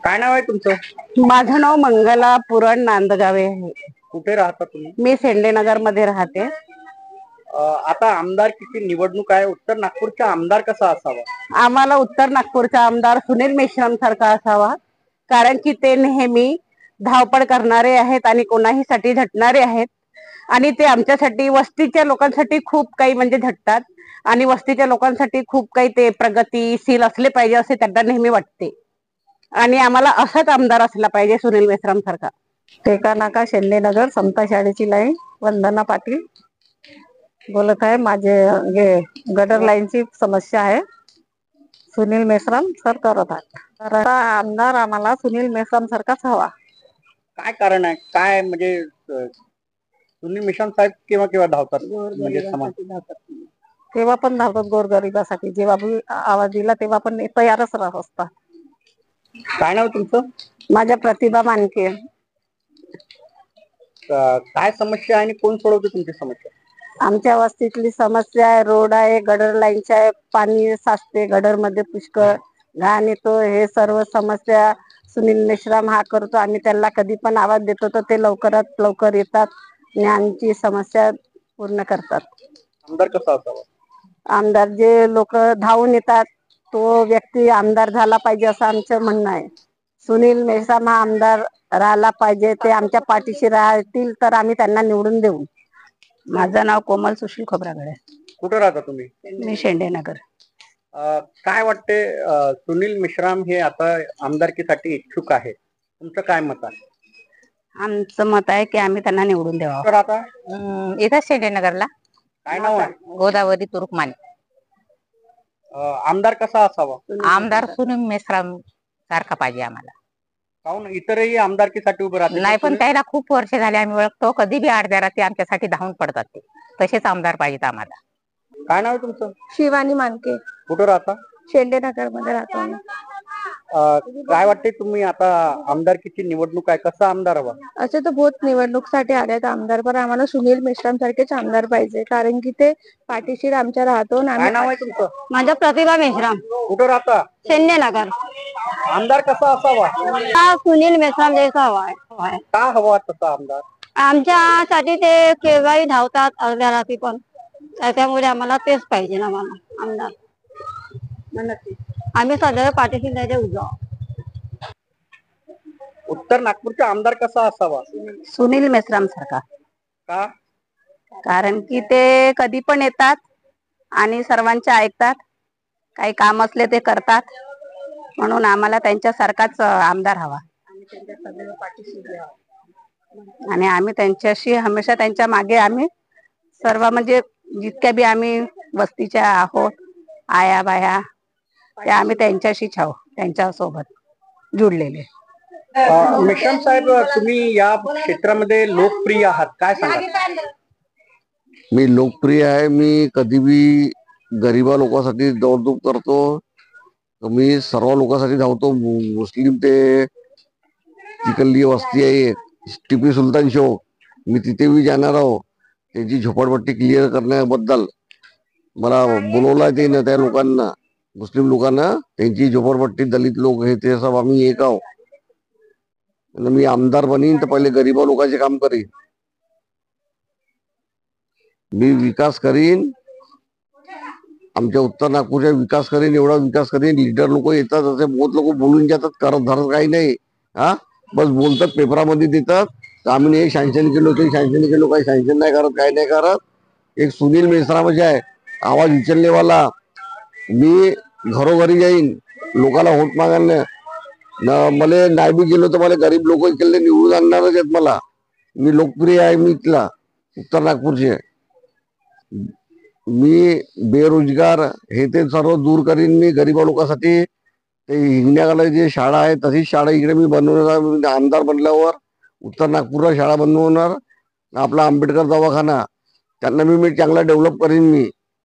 काय नाव आहे तुमचं? माझं नाव मंगला पुरण नांदगावे आहे. कुठे राहता तुम्ही? मी सेंडेनगर मध्ये राहते. आता आमदारकीची निवडणूक आहे. उत्तर नागपूरचा आमदार कसा असावा? आम्हाला उत्तर नागपूरचा आमदार सुनील मेश्राम सारखा असावा, कारण की ते नेहमी धावपळ करणारे आहेत आणि कोणाही साठी झटणारे आहेत. आणि ते आमच्यासाठी वस्तीच्या लोकांसाठी खूप काही म्हणजे झटतात आणि वस्तीच्या लोकांसाठी खूप काही ते प्रगतीशील असले पाहिजे असे त्यांना नेहमी वाटते. आणि आम्हाला असाच आमदार असला पाहिजे सुनील मेश्राम सारखा. टेका नाका शेंडेनगर समता शाळेची लाईन वंदना पाटील बोलत आहे. माझे गटर लाईनची समस्या आहे. सुनील मेश्राम सर करत आहेत. तर आमदार आम्हाला सुनील मेश्राम सारखाच हवा. काय कारण आहे? काय म्हणजे सुनील मेश्राम साहेब केव्हा केव्हा धावतात म्हणजे समाज तेव्हा पण धावतात गोरगरिबासाठी. जेव्हा आवाज दिला तेव्हा पण तयारच राहत असतात. काय नाव तुमचं? माझ्या प्रतिभा मानके. काय समस्या आहे आणि कोण सोडवते तुमची समस्या? आमच्या वस्तीतली समस्या आहे, रोड आहे, गडर लाईनच्या आहे, पाणी साचते गडर मध्ये, पुष्कळ घाण येतो. हे सर्व समस्या सुनील मेश्राम हा करतो. आम्ही त्यांना कधी पण आवाज देतो तर ते लवकरात लवकर येतात आणि आमची समस्या पूर्ण करतात. आमदार कसा असावा? आमदार जे लोक धावून येतात तो व्यक्ती आमदार झाला पाहिजे असं आमचं म्हणणं आहे. सुनील मेश्राम हा आमदार राहिला पाहिजे. ते आमच्या पाठीशी राहतील तर आम्ही त्यांना निवडून देऊ. माझं नाव कोमल सुशील खोब्रागडे. कुठे राहता तुम्ही? मी शेंडेनगर. काय वाटते सुनील मेश्राम हे आता आमदारकीसाठी इच्छुक आहे, तुमचं काय मत आहे? आमचं मत आहे की आम्ही त्यांना निवडून द्यावं. कुठे राहता? इथं शेंडेनगरला. काय नाव आहे? गोदावरी तुरुकमाने. आमदार कसा असावा? आमदार सुनील मेश्राम सारखा पाहिजे आम्हाला. काहून इतरही आमदारकीसाठी उभे राहतात? नाही, पण त्याला खूप वर्ष झाले आम्ही ओळखतो. कधी बी अर्ध्या रात्री आमच्यासाठी धावून पडतात ते. तसेच आमदार पाहिजेत आम्हाला. काय नाव आहे तुमचं? शिवानी मानके. कुठे राहता? शेंडेनगर मध्ये राहतो. काय वाटते तुम्ही आता आमदारकीची निवडणूक आहे, कसा आमदार हवा? असे तर बहुत निवडणूकसाठी आलेत आमदार, पण आम्हाला सुनील मेश्राम सारखेच आमदार पाहिजे, कारण की ते पाठीशी आमच्या राहतो. काय नाव आहे तुमचं? माझा प्रतिभा मेश्राम. कुठे राहता? शेंडेनगर. आमदार कसा असावा? सुनील मेश्राम जैसा हवा आहे. का हवा तसा आमदार? आमच्यासाठी ते केव्हाही धावतात अर्ध्या रात्री पण, त्यामुळे आम्हाला तेच पाहिजे ना आमदार. आम्ही सदैव पाठीशी त्याच्या उभा. उत्तर नागपूरचा आमदार कसा असावा? सुनील मेश्राम सारखा. का? कारण की ते कधी पण येतात आणि सर्वांचे ऐकतात. काही काम असले ते करतात, म्हणून आम्हाला त्यांच्यासारखाच आमदार हवा. आणि आम्ही त्यांच्याशी हमेशा त्यांच्या मागे आम्ही सर्व म्हणजे जितक्या बी आम्ही वस्तीच्या आहोत, आया बाया, त्या आम्ही त्यांच्याशीच आहोत, त्यांच्या सोबत जुडलेले. मेश्राम साहेब, तुम्ही या क्षेत्रामध्ये लोकप्रिय आहात, काय सांगा? मी लोकप्रिय आहे. मी कधी बी गरीबा लोकांसाठी दौडधूप करतो. मी सर्व लोकांसाठी धावतो. मुस्लिम ते तिकडली वस्ती आहे टिपू सुलतान चौक, मी तिथे बी जाणार आहो. त्याची झोपडपट्टी क्लिअर करण्याबद्दल मला बोलवलं आहे ना त्या लोकांना, मुस्लिम लोकांना. त्यांची झोपडपट्टी, दलित लोक हे ते सब आम्ही एक आहो. मी आमदार बनीन तर पहिले गरीबा लोकांचे काम करीन. मी विकास करीन, आमच्या उत्तर नागपूरचा विकास करीन, एवढा विकास करीन. लीडर लोक येतात, असे बहुत लोक बोलून जातात, करत धरत काही नाही. हा, बस बोलतात, पेपरामध्ये देतात तर आम्ही हे सँक्शन केलो, ते सँक्शन केलो. काही सँक्शन नाही करत, काही नाही करत. एक सुनील मेश्रामच आहे आवाज उचललेवाला. मी घरोघरी जाईन लोकांना वोट मागायला. मला नाही बी गेलो तर मला गरीब लोक इकडले निवडून आणणारच आहेत मला. मी लोकप्रिय आहे. मी इथला उत्तर नागपूरचे. मी बेरोजगार हे ते सर्व दूर करीन. मी गरीबा लोकांसाठी ते हिंगण्याला जे शाळा आहे तशीच शाळा इकडे मी बनवणार. आमदार बनल्यावर उत्तर नागपूरला शाळा बनवणार. आपला आंबेडकर दवाखाना त्यांना मी चांगला डेव्हलप करीन. मी